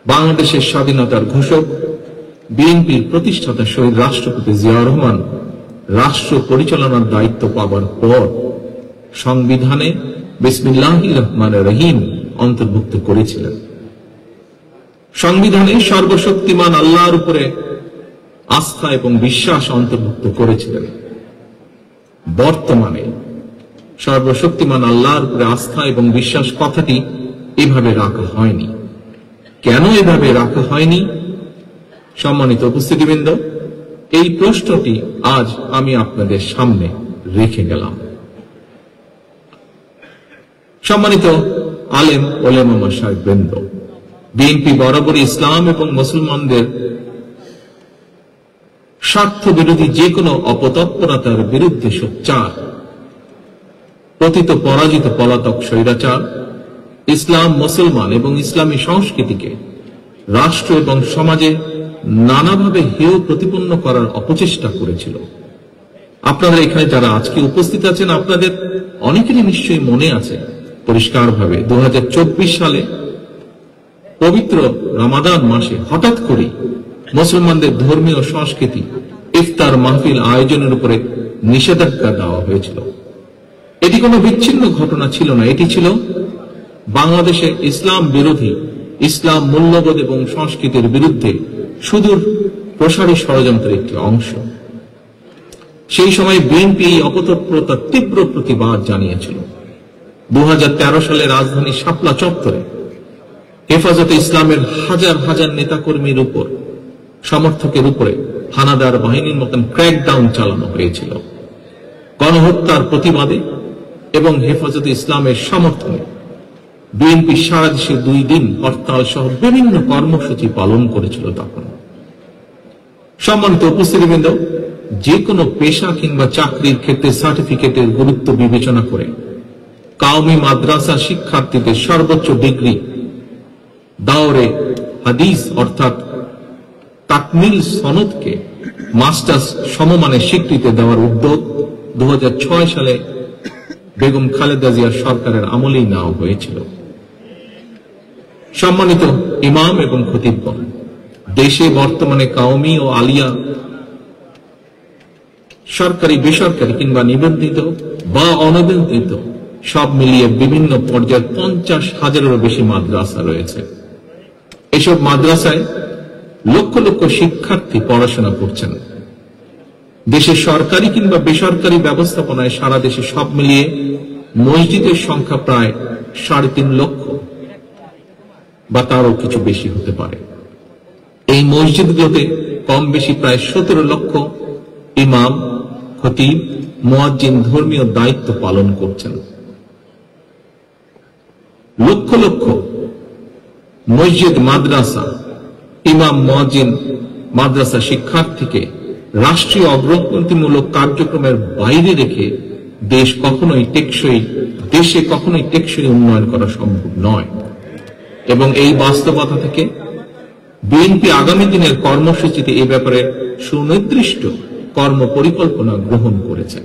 বাংলাদেশের স্বাধীনতার ঘোষক বিএনপির প্রতিষ্ঠাতা শহীদ রাষ্ট্রপতি জিয়াউর রহমান রাষ্ট্র পরিচালনার দায়িত্ব পাবার পর সংবিধানে বিসমিল্লাহির রহমানির রহিম অন্তর্ভুক্ত করেছিলেন। সংবিধানে সর্বশক্তিমান আল্লাহর উপরে আস্থা এবং বিশ্বাস অন্তর্ভুক্ত করেছিলেন। বর্তমানে সর্বশক্তিমান আল্লাহর উপরে আস্থা এবং বিশ্বাস কথাটি এভাবে রাখা হয়নি। কেন এভাবে রাখা হয়নি? সম্মানিত উপস্থিতিবৃন্দ, এই প্রশ্নটি আজ আমি আপনাদের সামনে রেখে গেলাম। সম্মানিত আলেম ওলামা মাশায়েখবৃন্দ, বিএনপি বরাবরই ইসলাম এবং মুসলমানদের স্বার্থ বিরোধী যে কোনো অপতৎপরতার বিরুদ্ধে সোচ্চার। পতিত পরাজিত পলাতক স্বৈরাচার ইসলাম, মুসলমান এবং ইসলামী সংস্কৃতিকে রাষ্ট্র এবং সমাজে নানাভাবে হেয় প্রতিপন্ন করার অপচেষ্টা করেছিল। আপনারা এখানে যারা আজকে উপস্থিত আছেন, আপনাদের অনেকেরই নিশ্চয়ই মনে আছে পরিষ্কারভাবে 2024 সালে পবিত্র রমাদান মাসে হঠাৎ করে মুসলমানদের ধর্মীয় সংস্কৃতি ইফতার মাহফিল আয়োজনের উপরে নিষেধাজ্ঞা দেওয়া হয়েছিল। এটি কোনো বিচ্ছিন্ন ঘটনা ছিল না, এটি ছিল বাংলাদেশে ইসলাম বিরোধী, ইসলাম মূল্যবোধ এবং সংস্কৃতির বিরুদ্ধে সুদূর প্রসারী ষড়যন্ত্রের একটি অংশ। সেই সময় বিএনপি এই অপতৎপরতার তীব্র প্রতিবাদ জানিয়েছিল। 2013 সালে রাজধানী শাপলা চত্বরে হেফাজতে ইসলামের হাজার হাজার নেতাকর্মীর উপর, সমর্থকের উপরে হানাদার বাহিনীর মতন ক্র্যাকডাউন চালানো হয়েছিল। গণহত্যার প্রতিবাদে এবং হেফাজতে ইসলামের সমর্থনে বিএনপি সারা দেশে 2 দিন হরতাল সহ বিভিন্ন কর্মসূচি পালন করেছিল। তখন সম্মানিত উপস্থিতিবৃন্দ, যে কোনো পেশা কিংবা চাকরির ক্ষেত্রে সার্টিফিকেটের গুরুত্ব বিবেচনা করে কাওমি মাদ্রাসা শিক্ষার্থীদের সর্বোচ্চ ডিগ্রি দাওরে হাদিস অর্থাৎ তাকমিল সনদকে মাস্টার্স সমমানের স্বীকৃতি দেওয়ার উদ্যোগ 2006 সালে বেগম খালেদা জিয়ার সরকারের আমলেই নেওয়া হয়েছিল। সম্মানিত ইমাম এবং খতিবগণ, দেশে বর্তমানে কাওমি ও আলিয়া সরকারি, বেসরকারি কিংবা নিবন্ধিত বা অনিবন্ধিত সব মিলিয়ে বিভিন্ন পর্যায়ে 50,000-এরও বেশি মাদ্রাসা রয়েছে। এসব মাদ্রাসায় লক্ষ লক্ষ শিক্ষার্থী পড়াশোনা করছেন। দেশের সরকারি কিংবা বেসরকারি ব্যবস্থাপনায় সারা দেশে সব মিলিয়ে মসজিদের সংখ্যা প্রায় 3.5 লক্ষ বা তারও কিছু বেশি হতে পারে। এই মসজিদগুলোতে কম বেশি প্রায় 17 লক্ষ ইমাম, খতিব, মুয়াজ্জিন ধর্মীয় দায়িত্ব পালন করছেন। লক্ষ লক্ষ মসজিদ, মাদ্রাসা, ইমাম, মুয়াজ্জিন, মাদ্রাসা শিক্ষার্থীকে রাষ্ট্রীয় অগ্রগতিমূলক কার্যক্রমের বাইরে রেখে দেশে কখনোই টেকসই উন্নয়ন করা সম্ভব নয়। এবং এই বাস্তবতা থেকে বিএনপি আগামী দিনের কর্মসূচিতে এ ব্যাপারে সুনির্দিষ্ট কর্ম পরিকল্পনা গ্রহণ করেছে।